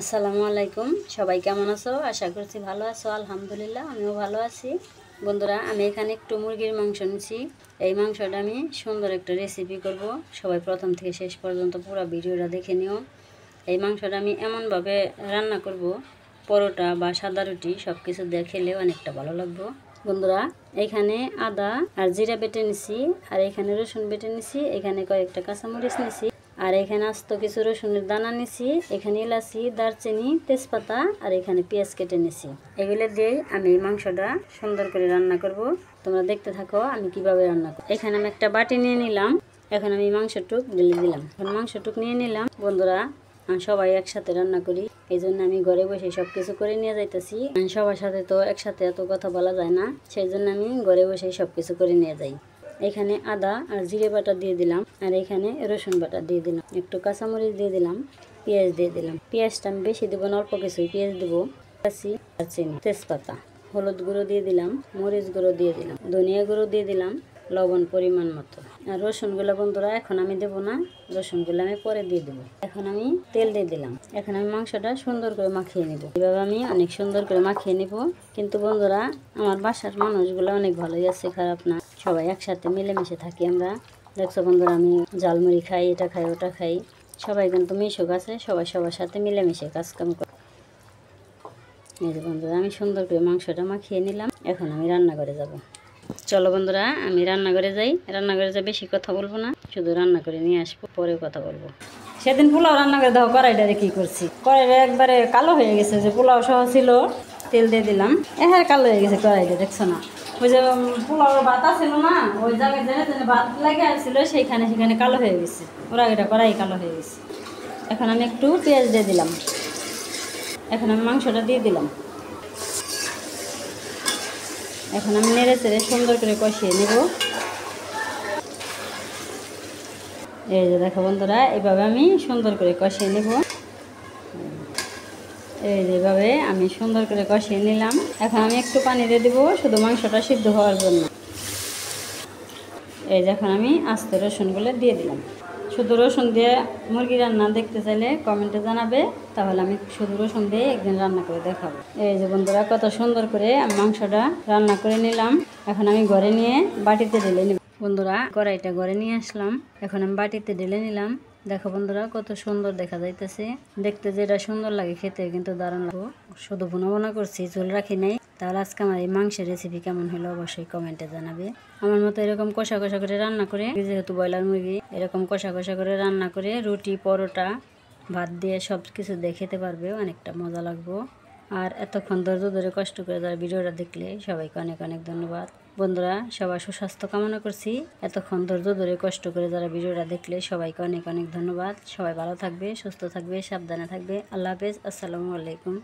আসসালামু আলাইকুম। সবাই কেমন আছো? আশা করছি ভালো আছো। আলহামদুলিল্লাহ আমিও ভালো আছি। বন্ধুরা, আমি এখানে একটু মুরগির মাংস নিয়েছি। এই মাংসটা আমি সুন্দর একটা রেসিপি করব। সবাই প্রথম থেকে শেষ পর্যন্ত পুরো ভিডিওটা দেখে নিও। এই মাংসটা আমি এমনভাবে রান্না করব, পরোটা বা সাদা রুটি সব কিছু দিয়ে খেলে অনেকটা ভালো লাগবে। বন্ধুরা, এখানে আদা আর জিরা বেটে নিছি, আর এখানে রসুন বেটে নিছি, এখানে কয়েকটা কাঁচামরিচ নিছি, আর এখানে আস্ত কিছু রসুনের দানা নিছি, এখানে এলাচি, দারচিনি, তেজপাতা, আর এখানে পেঁয়াজ কেটে নিছি। এগুলো দিয়ে আমি এই মাংসটা সুন্দর করে রান্না করব। তোমরা দেখতে থাকো আমি কিভাবে রান্না করব। এখানে আমি একটা বাটি নিয়ে নিলাম। এখন আমি মাংসটুক ঢেলে দিলাম। এখন মাংসটুক নিয়ে নিলাম। বন্ধুরা, সবাই একসাথে রান্না করি, এই জন্য আমি ঘরে বসে সবকিছু করে নিয়ে যাইতেছি। সবার সাথে তো একসাথে এত কথা বলা যায় না, সেই জন্য আমি ঘরে বসে সবকিছু করে নিয়ে যাই। এখানে আদা আর জিরে বাটা দিয়ে দিলাম, আর এখানে রসুন বাটা দিয়ে দিলাম, একটু কাঁচামরিচ দিয়ে দিলাম, পেঁয়াজ দিয়ে দিলাম। পেঁয়াজটা আমি বেশি দেবো না, অল্প কিছুই পেঁয়াজ দেবো। দারচিনি, তেজপাতা, হলুদ গুঁড়ো দিয়ে দিলাম, মরিচ গুঁড়ো দিয়ে দিলাম, ধনিয়া গুঁড়ো দিয়ে দিলাম, লবণ পরিমাণ মতো। আর রসুনগুলো বন্ধুরা এখন আমি দেবো না, রসুনগুলো আমি পরে দিয়ে দেবো। এখন আমি তেল দিয়ে দিলাম। এখন আমি মাংসটা সুন্দর করে মাখিয়ে নেব। এভাবে আমি অনেক সুন্দর করে মাখিয়ে নেব। কিন্তু বন্ধুরা, আমার বাসার মানুষগুলো অনেক ভালোই আছে, খারাপ না। সবাই একসাথে মিলেমিশে থাকি আমরা। দেখছো বন্ধুরা, আমি ঝালমুড়ি খাই, এটা খাই, ওটা খাই। সবাই কিন্তু মিশুক আছে, সবাই সবার সাথে মিলেমিশে কাজকাম করে। এই যে বন্ধুরা, আমি সুন্দর করে মাংসটা মাখিয়ে নিলাম। এখন আমি রান্নাঘরে যাব। চলো বন্ধুরা, আমি রান্নাঘরে যাই। রান্নাঘরে যা বেশি কথা বলবো না, শুধু রান্না করে নিয়ে আসবো, পরে কথা বলবো। সেদিন পোলাও রান্না করে দাও, কড়াইটারে কি করছি, কড়াইটা একবারে কালো হয়ে গেছে। যে পোলাও সহ ছিল, তেল দিয়ে দিলাম, হ্যাঁ কালো হয়ে গেছে কড়াইটা, দেখছো না? ওই যে পোলাওর ভাত ছিল না, ওই জায়গায় যেখানে ভাত লাগে আসছিল, সেখানে কালো হয়ে গেছে। ওর আগেটা কড়াই কালো হয়ে গেছে। এখন আমি একটু পেঁয়াজ দিয়ে দিলাম। এখন আমি মাংসটা দিয়ে দিলাম। এখন আমি নেড়ে চেড়ে সুন্দর করে কষিয়ে নেব। এই যে দেখো বন্ধুরা, এভাবে আমি সুন্দর করে কষিয়ে নেব। এই যেভাবে আমি সুন্দর করে কষিয়ে নিলাম। এখন আমি একটু পানি দিয়ে দেবো, শুধু মাংসটা সিদ্ধ হওয়ার জন্য। এই যে এখন আমি আস্ত রসুনগুলো দিয়ে দিলাম। শুধু রসুন দিয়ে মুরগি রান্না দেখতে চাইলে কমেন্টে জানাবে, তাহলে আমি শুধু রসুন দিয়ে একদিন রান্না করে দেখাবো। এই যে বন্ধুরা, কত সুন্দর করে আমি মাংসটা রান্না করে নিলাম। এখন আমি ঘরে নিয়ে বাটিতে ঢেলে নিব। বন্ধুরা, কড়াইটা ঘরে নিয়ে আসলাম। এখন আমি বাটিতে ঢেলে নিলাম। দেখো বন্ধুরা, কত সুন্দর দেখা যাইতেছে। দেখতে যেটা সুন্দর লাগে, খেতে কিন্তু দারুণ লাগবে। শুধু ভুনা ভুনা করছি, ঝোল রাখি নাই। তাহলে আজকে আমার এই মাংসের রেসিপি কেমন হলো অবশ্যই কমেন্টে জানাবে। আমার মতো এরকম কষা কষা করে রান্না করে, যেহেতু ব্রয়লার মুরগি, এরকম কষা কষা করে রান্না করে রুটি, পরোটা, ভাত দিয়ে সব কিছু দিয়ে খেতে পারবে, অনেকটা মজা লাগবে। আর এতক্ষণ ধৈর্য ধরে কষ্ট করে যারা ভিডিওটা দেখলে, সবাইকে অনেক অনেক ধন্যবাদ। বন্ধুরা, সবার সুস্বাস্থ্য কামনা করছি। এতক্ষণ ধৈর্য ধরে কষ্ট করে যারা ভিডিওটা দেখলে, সবাইকে অনেক অনেক ধন্যবাদ। সবাই ভালো থাকবে, সুস্থ থাকবে, সাবধানে থাকবে। আল্লাহ হাফেজ। আসসালামু আলাইকুম।